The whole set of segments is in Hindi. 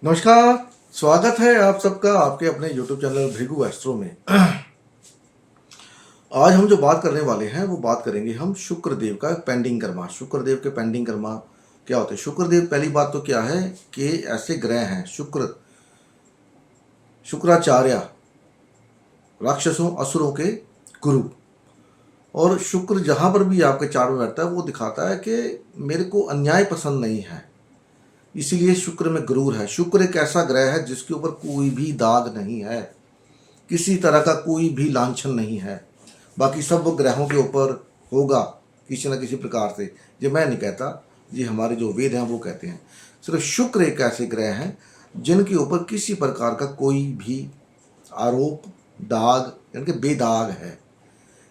नमस्कार। स्वागत है आप सबका आपके अपने YouTube चैनल भृगु एस्ट्रो में। आज हम जो बात करने वाले हैं वो बात करेंगे हम शुक्रदेव का पेंडिंग कर्मा। शुक्रदेव के पेंडिंग कर्मा क्या होते हैं? शुक्रदेव, पहली बात तो क्या है कि ऐसे ग्रह हैं शुक्राचार्य, राक्षसों असुरों के गुरु। और शुक्र जहां पर भी आपके चार्ट में बैठता है वो दिखाता है कि मेरे को अन्याय पसंद नहीं है, इसीलिए शुक्र में गुरूर है। शुक्र एक ऐसा ग्रह है जिसके ऊपर कोई भी दाग नहीं है, किसी तरह का कोई भी लांछन नहीं है। बाकी सब ग्रहों के ऊपर होगा किसी न किसी प्रकार से, ये मैं नहीं कहता, ये हमारे जो वेद हैं वो कहते हैं। सिर्फ शुक्र एक ऐसे ग्रह हैं जिनके ऊपर किसी प्रकार का कोई भी आरोप, दाग यानी कि बेदाग है।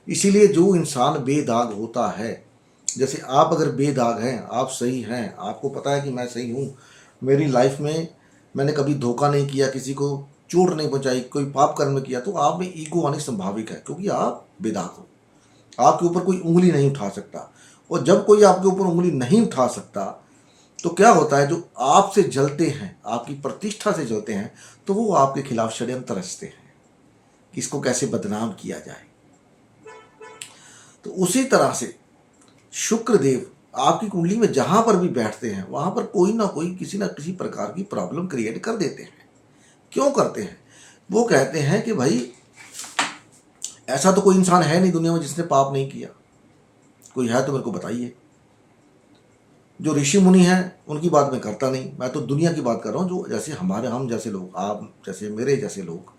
इसीलिए जो इंसान बेदाग होता है, जैसे आप अगर बेदाग हैं, आप सही हैं, आपको पता है कि मैं सही हूँ, मेरी लाइफ में मैंने कभी धोखा नहीं किया, किसी को चोट नहीं पहुंचाई, कोई पाप कर्म किया, तो आप में ईगो आनी संभाविक है, क्योंकि आप बेदाग हो। आपके ऊपर कोई उंगली नहीं उठा सकता। और जब कोई आपके ऊपर उंगली नहीं उठा सकता तो क्या होता है, जो आपसे जलते हैं, आपकी प्रतिष्ठा से जलते हैं, तो वो आपके खिलाफ षड्यंत्र रचते हैं कि इसको कैसे बदनाम किया जाए। तो उसी तरह से शुक्रदेव आपकी कुंडली में जहां पर भी बैठते हैं वहां पर कोई ना कोई किसी ना किसी प्रकार की प्रॉब्लम क्रिएट कर देते हैं। क्यों करते हैं? वो कहते हैं कि भाई ऐसा तो कोई इंसान है नहीं दुनिया में जिसने पाप नहीं किया। कोई है तो मेरे को बताइए। जो ऋषि मुनि हैं उनकी बात मैं करता नहीं, मैं तो दुनिया की बात कर रहा हूँ। जो जैसे हम जैसे लोग, आप जैसे मेरे जैसे लोग,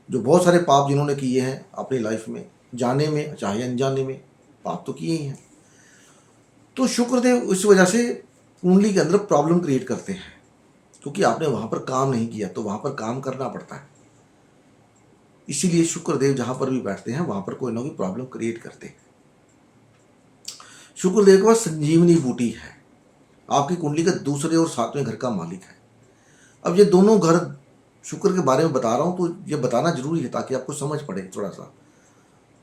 जो बहुत सारे पाप जिन्होंने किए हैं अपनी लाइफ में, जाने में चाहे अनजाने में, पाप तो किए ही हैं। तो शुक्रदेव इस वजह से कुंडली के अंदर प्रॉब्लम क्रिएट करते हैं, क्योंकि आपने वहां पर काम नहीं किया तो वहां पर काम करना पड़ता है। इसीलिए शुक्रदेव जहां पर भी बैठते हैं वहां पर कोई ना कोई प्रॉब्लम क्रिएट करते हैं। शुक्रदेव के पास संजीवनी बूटी है, आपकी कुंडली का दूसरे और सातवें घर का मालिक है। अब ये दोनों घर शुक्र के बारे में बता रहा हूं तो ये बताना जरूरी है ताकि आपको समझ पड़े थोड़ा सा,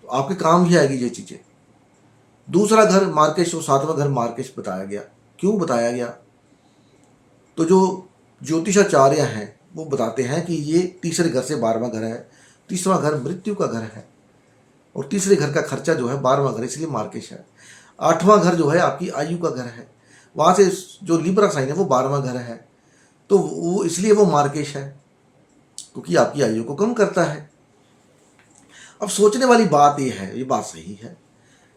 तो आपके काम ही आएगी ये चीजें। दूसरा घर मार्केश और सातवां घर मार्केश बताया गया। क्यों बताया गया? तो जो ज्योतिषाचार्य हैं वो बताते हैं कि ये तीसरे घर से 12वां घर है, तीसरा घर मृत्यु का घर है, और तीसरे घर का खर्चा जो है 12वां घर, इसलिए मार्केश है। 8वां घर जो है आपकी आयु का घर है, वहां से जो लिब्रा साइन है वो 12वां घर है, तो वो इसलिए वो मार्केश है, क्योंकि आपकी आयु को कम करता है। अब सोचने वाली बात यह है, ये बात सही है,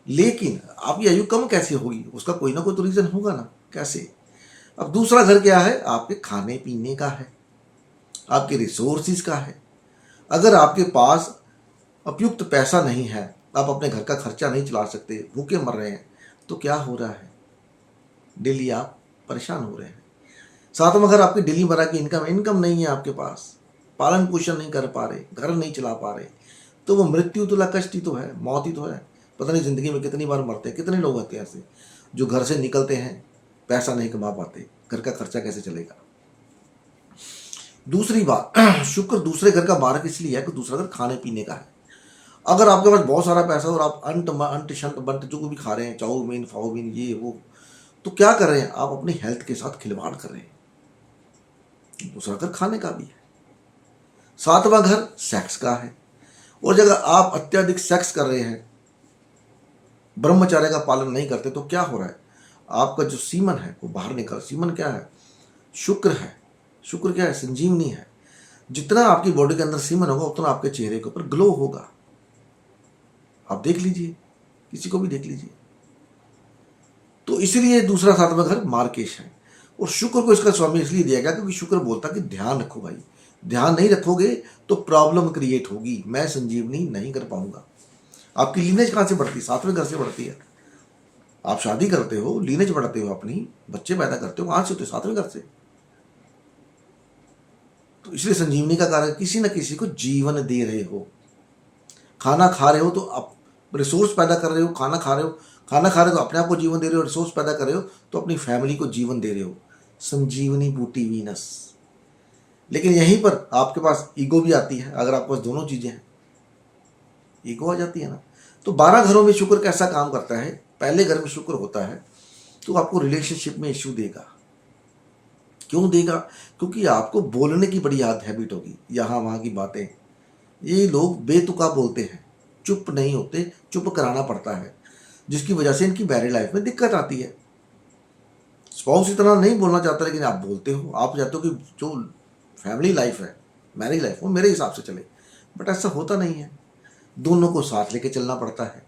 लेकिन आपकी आयु कम कैसे होगी? उसका कोई ना कोई तो रीजन होगा ना, कैसे? अब दूसरा घर क्या है? आपके खाने पीने का है, आपके रिसोर्सिस का है। अगर आपके पास उपयुक्त पैसा नहीं है, आप अपने घर का खर्चा नहीं चला सकते, भूखे मर रहे हैं, तो क्या हो रहा है? डेली आप परेशान हो रहे हैं। सातवां घर आपकी डेली मरा की इनकम नहीं है आपके पास, पालन पोषण नहीं कर पा रहे, घर नहीं चला पा रहे, तो वो मृत्यु तुला कष्ट ही तो है, मौत ही तो है। पता नहीं जिंदगी में कितनी बार मरते हैं, कितने लोग होते हैं ऐसे जो घर से निकलते हैं, पैसा नहीं कमा पाते, घर का खर्चा कैसे चलेगा? दूसरी बात, शुक्र दूसरे घर का मारक इसलिए है कि दूसरा घर खाने पीने का है। अगर आपके पास बहुत सारा पैसा और आप अंट शंट बंट जो भी खा रहे हैं, चाउमीन फाउमीन ये वो, तो क्या कर रहे हैं? आप अपनी हेल्थ के साथ खिलवाड़ कर रहे हैं। दूसरा घर खाने का भी है। सातवां घर सेक्स का है, और जगह आप अत्यधिक सेक्स कर रहे हैं, ब्रह्मचर्य का पालन नहीं करते, तो क्या हो रहा है? आपका जो सीमन है वो बाहर निकल। सीमन क्या है? शुक्र है। शुक्र क्या है? संजीवनी है। जितना आपकी बॉडी के अंदर सीमन होगा उतना आपके चेहरे के ऊपर ग्लो होगा। आप देख लीजिए, किसी को भी देख लीजिए। तो इसीलिए दूसरा सातवां घर मार्केश है, और शुक्र को इसका स्वामी इसलिए दिया गया क्योंकि शुक्र बोलता कि ध्यान रखो भाई, ध्यान नहीं रखोगे तो प्रॉब्लम क्रिएट होगी, मैं संजीवनी नहीं कर पाऊंगा। आपकी लीनेज कहां से बढ़ती है? सातवें घर से बढ़ती है। आप शादी करते हो, लीनेज बढ़ाते हो, अपनी बच्चे पैदा करते हो, कहां से होते? सातवें घर से। तो इसलिए संजीवनी का कारण किसी न किसी को जीवन दे रहे हो। खाना खा रहे हो तो आप रिसोर्स पैदा कर रहे हो, खाना खा रहे हो तो अपने आप को जीवन दे रहे हो, रिसोर्स पैदा कर रहे हो तो अपनी फैमिली को जीवन दे रहे हो। संजीवनी बूटी वीनस। लेकिन यहीं पर आपके पास ईगो भी आती है। अगर आपके पास दोनों चीजें हैं, ईगो आ जाती है ना। तो 12 घरों में शुक्र कैसा काम करता है? पहले घर में शुक्र होता है तो आपको रिलेशनशिप में इश्यू देगा। क्यों देगा? क्योंकि आपको बोलने की बड़ी हैबिट होगी, यहाँ वहाँ की बातें। ये लोग बेतुका बोलते हैं, चुप नहीं होते, चुप कराना पड़ता है, जिसकी वजह से इनकी मैरिड लाइफ में दिक्कत आती है। स्पाउस इतना नहीं बोलना चाहता, लेकिन आप बोलते हो, आप चाहते हो कि जो फैमिली लाइफ है, मैरिज लाइफ, वो मेरे हिसाब से चले, बट ऐसा होता नहीं है। दोनों को साथ लेके चलना पड़ता है,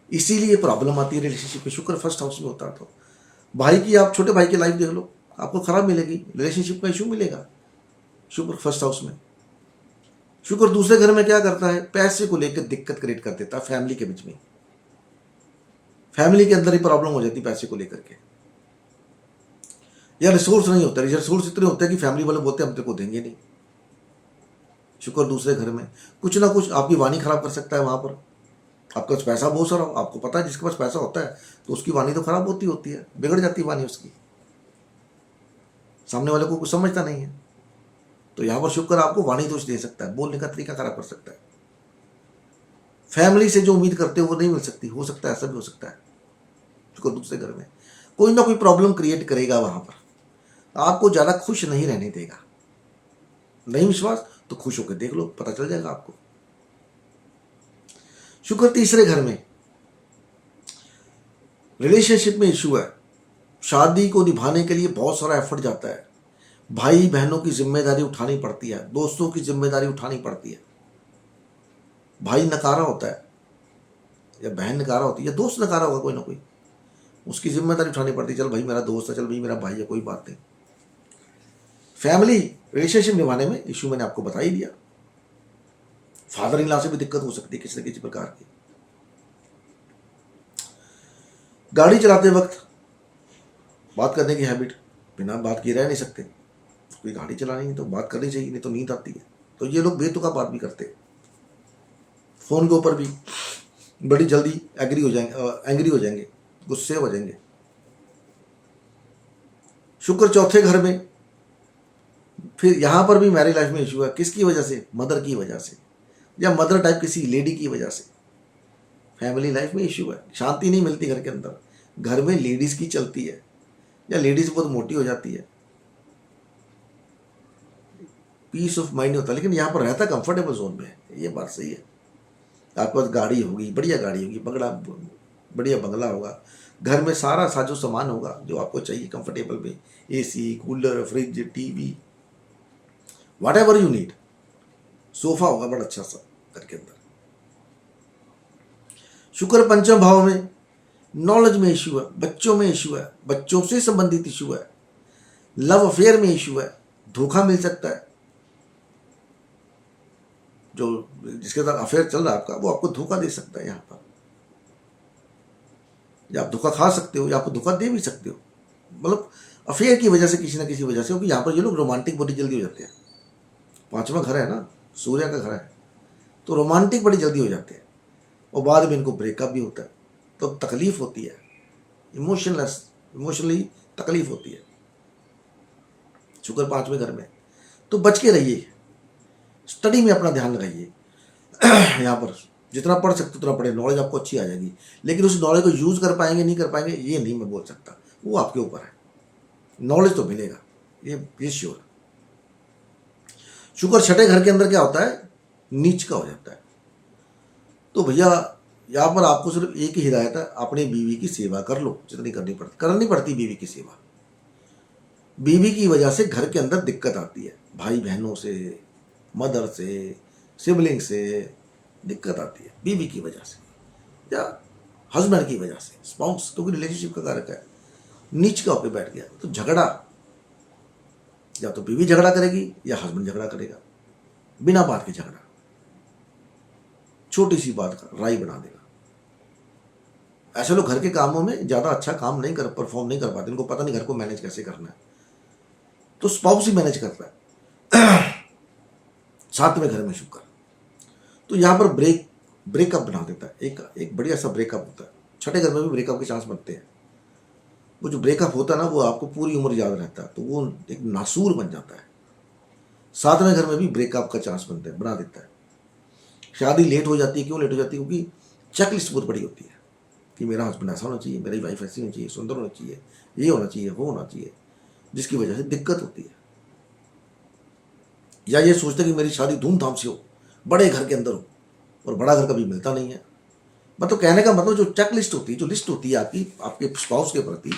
इसीलिए प्रॉब्लम आती है रिलेशनशिप में। शुक्र फर्स्ट हाउस में होता है तो भाई की, आप छोटे भाई की लाइफ देख लो, आपको खराब मिलेगी, रिलेशनशिप का इशू मिलेगा शुक्र फर्स्ट हाउस में। शुक्र दूसरे घर में क्या करता है? पैसे को लेकर दिक्कत क्रिएट कर देता है फैमिली के बीच में, फैमिली के अंदर ही प्रॉब्लम हो जाती है पैसे को लेकर के, या रिसोर्स नहीं होता, रिसोर्स इतने होते हैं कि फैमिली वाले बोलते हैं हम तेरे को देंगे नहीं। शुक्र दूसरे घर में कुछ ना कुछ आपकी वाणी खराब कर सकता है। वहां पर आपके पास पैसा बहुत सारा हो, आपको पता है जिसके पास पैसा होता है तो उसकी वाणी तो खराब होती है, बिगड़ जाती है वाणी उसकी, सामने वाले को कुछ समझता नहीं है। तो यहां पर शुक्र आपको वाणी दोष दे सकता है, बोलने का तरीका खराब कर सकता है। फैमिली से जो उम्मीद करते हो वो नहीं मिल सकती, हो सकता है ऐसा भी हो सकता है। शुक्र दूसरे घर में कोई ना कोई प्रॉब्लम क्रिएट करेगा, वहां पर आपको ज्यादा खुश नहीं रहने देगा। नहीं विश्वास तो खुश होकर देख लो, पता चल जाएगा आपको। शुक्र तीसरे घर में, रिलेशनशिप में इशू है, शादी को निभाने के लिए बहुत सारा एफर्ट जाता है, भाई बहनों की जिम्मेदारी उठानी पड़ती है, दोस्तों की जिम्मेदारी उठानी पड़ती है। भाई नकारा होता है या बहन नकारा होती है या दोस्त नकारा होगा कोई ना कोई, उसकी जिम्मेदारी उठानी पड़ती है। चल भाई मेरा दोस्त है, चल भाई मेरा भाई है, कोई बात नहीं। फैमिली रिलेशनशिप निभाने में इशू मैंने आपको बता ही दिया। फादर इन लॉ से भी दिक्कत हो सकती है किसी न किसी प्रकार की। गाड़ी चलाते वक्त बात करने की हैबिट, बिना बात किए रह नहीं सकते, कोई गाड़ी चलानी है तो बात करनी चाहिए, नहीं तो नींद आती है। तो ये लोग बेतुका बात भी करते हैं, फोन के ऊपर भी बड़ी जल्दी एंग्री हो जाएंगे, गुस्से हो जाएंगे। शुक्र चौथे घर में, फिर यहां पर भी मैरिज लाइफ में इशू है। किसकी वजह से? मदर की वजह से, या मदर टाइप किसी लेडी की वजह से फैमिली लाइफ में इशू है। शांति नहीं मिलती घर के अंदर, घर में लेडीज की चलती है, या लेडीज बहुत मोटी हो जाती है, पीस ऑफ माइंड होता है। लेकिन यहाँ पर रहता कंफर्टेबल जोन में है, ये बात सही है। आपके पास गाड़ी होगी, बढ़िया गाड़ी होगी, बढ़िया बंगला होगा, घर में सारा साजो सामान होगा जो आपको चाहिए कंफर्टेबल में, AC, cooler, fridge, TV, what ever you need, sofa होगा बड़ा अच्छा सा घर के अंदर। शुक्र पंचम भाव में, नॉलेज में इशू है, बच्चों में इशू है, बच्चों से संबंधित इशू है, लव अफेयर में इशू है, धोखा मिल सकता है। जो जिसके साथ अफेयर चल रहा है आपका, वो आपको धोखा दे सकता है यहां पर, या आप धोखा खा सकते हो या आपको धोखा दे भी सकते हो। मतलब अफेयर की वजह से, किसी ना किसी वजह से, क्योंकि यहाँ पर ये लोग रोमांटिक बड़ी जल्दी हो जाते हैं। पांचवा घर है ना, सूर्य का घर है, तो रोमांटिक बड़ी जल्दी हो जाते हैं, और बाद में इनको ब्रेकअप भी होता है, तो तकलीफ होती है, इमोशनली तकलीफ होती है। शुक्र पांचवें घर में, तो बच के रहिए, स्टडी में अपना ध्यान लगाइए। यहाँ पर जितना पढ़ सकते उतना पढ़े, नॉलेज आपको अच्छी आ जाएगी, लेकिन उस नॉलेज को यूज कर पाएंगे नहीं कर पाएंगे ये नहीं मैं बोल सकता, वो आपके ऊपर है। नॉलेज तो मिलेगा, ये श्योर। शुक्र छठे घर के अंदर क्या होता है? नीच का हो जाता है। तो भैया यहाँ पर आपको सिर्फ एक ही हिदायत है, अपनी बीवी की सेवा कर लो, जितनी करनी पड़ती बीवी की सेवा। बीवी की वजह से घर के अंदर दिक्कत आती है, भाई बहनों से, मदर से, सिबलिंग से दिक्कत आती है बीवी की वजह से, या हस्बैंड की वजह से, स्पाउस, क्योंकि रिलेशनशिप का कारक है। नीच का होकर बैठ गया तो झगड़ा, या तो बीवी झगड़ा करेगी या हस्बैंड झगड़ा करेगा, बिना बात के झगड़ा, छोटी सी बात का राई बना देगा। ऐसे लोग घर के कामों में ज्यादा अच्छा काम परफॉर्म नहीं कर पाते, इनको पता नहीं घर को मैनेज कैसे करना है, तो स्पाउस ही मैनेज करता है। सातवें घर में शुक्र, तो यहां पर ब्रेकअप बना देता है, एक बढ़िया सा ब्रेकअप होता है। छठे घर में भी ब्रेकअप के चांस बनते हैं। वो जो ब्रेकअप होता है ना, वो आपको पूरी उम्र याद रहता है, तो वो एक नासूर बन जाता है। सातवें घर में भी ब्रेकअप का चांस बना देता है। शादी लेट हो जाती है, क्यों लेट हो जाती है? क्योंकि चेकलिस्ट बहुत बड़ी होती है कि मेरा हस्बैंड ऐसा होना चाहिए, मेरी वाइफ ऐसी होनी चाहिए, सुंदर होनी चाहिए, ये होना चाहिए, वो होना चाहिए। जिसकी वजह से दिक्कत होती है। या ये सोचते कि मेरी शादी धूमधाम से हो, बड़े घर के अंदर हो, और बड़ा घर कभी मिलता नहीं है। मतलब कहने का मतलब जो चेक लिस्ट होती है, जो लिस्ट होती है आपकी आपके स्पाउस के प्रति,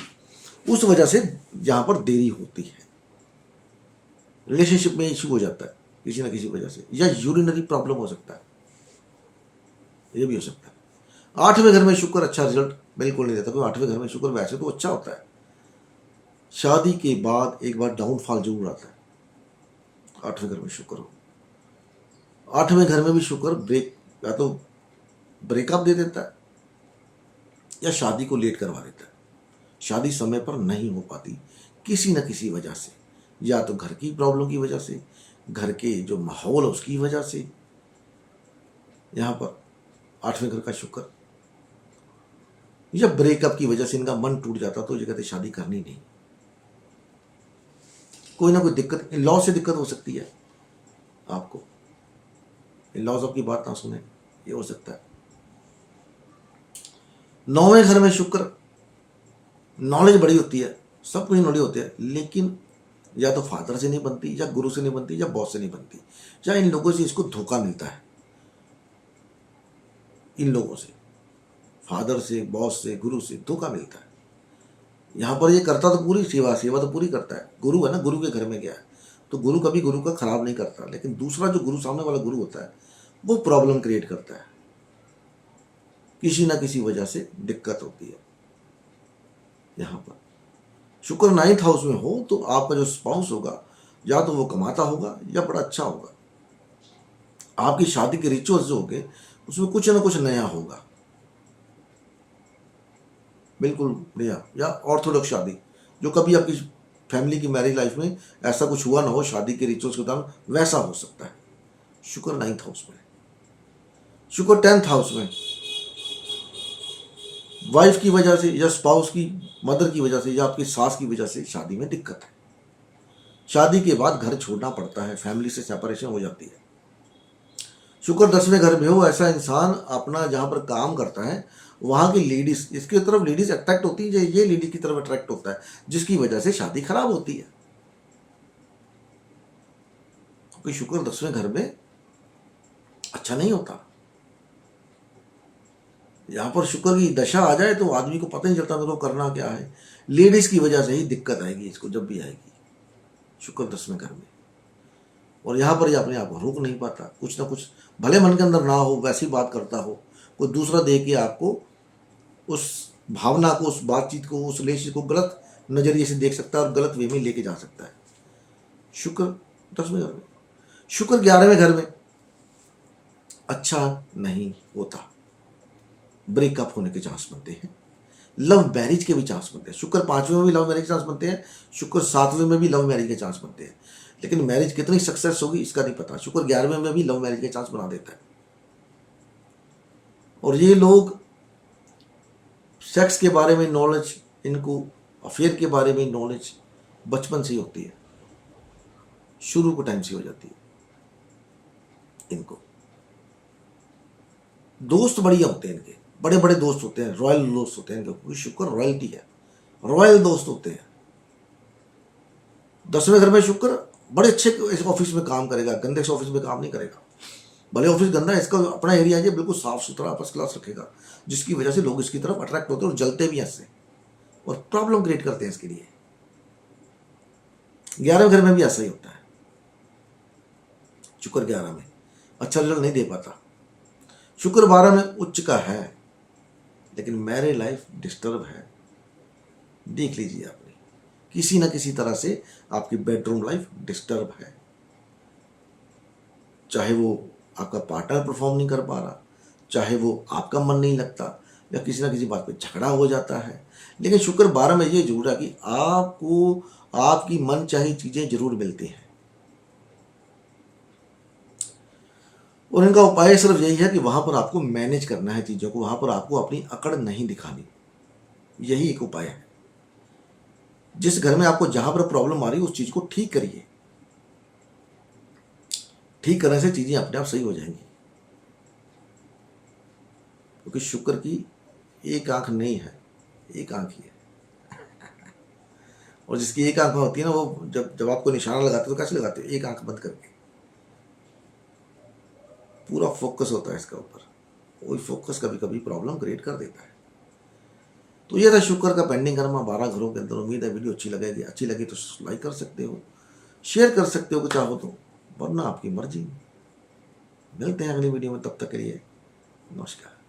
उस वजह से यहाँ पर देरी होती है। रिलेशनशिप में इशू हो जाता है किसी ना किसी वजह से, या यूरिनरी प्रॉब्लम हो सकता है, ये भी हो सकता है। 8वें घर में शुक्र अच्छा रिजल्ट बिल्कुल नहीं देता, क्योंकि 8वें घर में शुक्र वैसे तो अच्छा होता है, शादी के बाद एक बार डाउनफॉल जरूर आता है। 8वें घर में शुक्र हो, 8वें घर में भी शुक्र ब्रेक, या तो ब्रेकअप दे देता है या शादी को लेट करवा देता है। शादी समय पर नहीं हो पाती किसी न किसी वजह से, या तो घर की प्रॉब्लम की वजह से, घर के जो माहौल है उसकी वजह से। यहाँ पर 8वें घर का शुक्र, या ब्रेकअप की वजह से इनका मन टूट जाता, तो ये कहते शादी करनी नहीं। कोई ना कोई दिक्कत, इन लॉ से दिक्कत हो सकती है आपको, इन लॉज आपकी बात ना सुने, ये हो सकता है। 9वें घर में शुक्र, नॉलेज बड़ी होती है, सब कुछ नॉलेज होती है, लेकिन या तो फादर से नहीं बनती, या गुरु से नहीं बनती, या बॉस से नहीं बनती, या इन लोगों से इसको धोखा मिलता है। इन लोगों से, फादर से, बॉस से, गुरु से धोखा मिलता है। यहाँ पर ये करता तो पूरी सेवा सेवा तो पूरी करता है, गुरु है ना, गुरु के घर में गया है, तो गुरु कभी गुरु का खराब नहीं करता, लेकिन दूसरा जो गुरु, सामने वाला गुरु होता है, वो प्रॉब्लम क्रिएट करता है, किसी ना किसी वजह से दिक्कत होती है। यहाँ पर शुक्र 9th हाउस में हो तो आपका जो स्पाउस होगा, या तो वो कमाता होगा या बड़ा अच्छा होगा। आपकी शादी के रिचुअल्स जो होंगे उसमें कुछ ना कुछ नया होगा, बिल्कुल नया, या ऑर्थोडॉक्स शादी, जो कभी आपकी फैमिली की मैरिज लाइफ में ऐसा कुछ हुआ ना हो शादी के रिचुअल्स के दौरान, वैसा हो सकता है। शुक्र 9th हाउस में, शुक्र 10th हाउस में, वाइफ की वजह से, या स्पाउस की मदर की वजह से, या आपकी सास की वजह से शादी में दिक्कत है। शादी के बाद घर छोड़ना पड़ता है, फैमिली से सेपरेशन हो जाती है। शुक्र 10वें घर में हो, ऐसा इंसान अपना जहां पर काम करता है वहां की लेडीज, इसकी तरफ लेडीज अट्रैक्ट होती है, ये लेडीज की तरफ अट्रैक्ट होता है, जिसकी वजह से शादी खराब होती है, क्योंकि शुक्र 10वें घर में अच्छा नहीं होता। यहाँ पर शुक्र की दशा आ जाए तो आदमी को पता नहीं चलता मेरे को करना क्या है, लेडीज की वजह से ही दिक्कत आएगी इसको, जब भी आएगी शुक्र 10वें घर में। और यहाँ पर ये अपने आप को रोक नहीं पाता, कुछ ना कुछ भले मन के अंदर ना हो वैसी बात करता हो, कोई दूसरा देख के आपको उस भावना को, उस बातचीत को, उस रिलेशन को गलत नजरिए से देख सकता है और गलत वे में लेके जा सकता है। शुक्र 10वें घर में, शुक्र 11वें घर में अच्छा नहीं होता, ब्रेकअप होने के चांस बनते हैं, लव मैरिज के भी चांस बनते हैं। शुक्र 5वें में भी लव मैरिज के चांस बनते हैं, शुक्र 7वें में भी लव मैरिज के चांस बनते हैं, लेकिन मैरिज कितनी सक्सेस होगी इसका नहीं पता। शुक्र 11वें में भी लव मैरिज के चांस बना देता है। और ये लोग सेक्स के बारे में नॉलेज, इनको अफेयर के बारे में नॉलेज बचपन से ही होती है, शुरू के टाइम से हो जाती है। इनको दोस्त बढ़िया होते हैं, इनके बड़े बड़े दोस्त होते हैं, रॉयल दोस्त होते हैं, क्योंकि शुक्र रॉयल्टी है, रॉयल दोस्त होते हैं। 10वें घर में शुक्र बड़े अच्छे ऑफिस में काम करेगा, गंदे से ऑफिस में काम नहीं करेगा, भले ऑफिस गंदा है, इसका अपना एरिया है, बिल्कुल साफ सुथरा फर्स्ट क्लास रखेगा, जिसकी वजह से लोग इसकी तरफ अट्रैक्ट होते हैं और जलते भी ऐसे और प्रॉब्लम क्रिएट करते हैं इसके लिए। 11वें घर में भी ऐसा ही होता है, शुक्र 11 में अच्छा रिजल्ट नहीं दे पाता। शुक्र 12 में उच्च का है, लेकिन मैरिज लाइफ डिस्टर्ब है, देख लीजिए आपने, किसी ना किसी तरह से आपकी बेडरूम लाइफ डिस्टर्ब है, चाहे वो आपका पार्टनर परफॉर्म नहीं कर पा रहा, चाहे वो आपका मन नहीं लगता, या किसी ना किसी बात पे झगड़ा हो जाता है। लेकिन शुक्र 12 में ये जरूर है कि आपको आपकी मन चाही चीजें जरूर मिलती हैं, और इनका उपाय सिर्फ यही है कि वहां पर आपको मैनेज करना है चीजों को, वहां पर आपको अपनी अकड़ नहीं दिखानी, यही एक उपाय है। जिस घर में आपको जहां पर प्रॉब्लम आ रही है उस चीज को ठीक करिए, ठीक करने से चीजें अपने आप सही हो जाएंगी, क्योंकि शुक्र की एक आंख नहीं है, एक आंख ही है, और जिसकी एक आंख होती है ना, वो जब आपको निशाना लगाते हो तो कैसे लगाते हो? एक आंख बंद करके, पूरा फोकस होता है इसके ऊपर। वही फोकस कभी कभी प्रॉब्लम क्रिएट कर देता है। तो ये था शुक्र का पेंडिंग कर्मा 12 घरों के अंदर। उम्मीद है वीडियो अच्छी लगेगी। अच्छी लगी तो लाइक कर सकते हो, शेयर कर सकते हो चाहो तो, वरना आपकी मर्जी। मिलते हैं अगली वीडियो में, तब तक के लिए नमस्कार।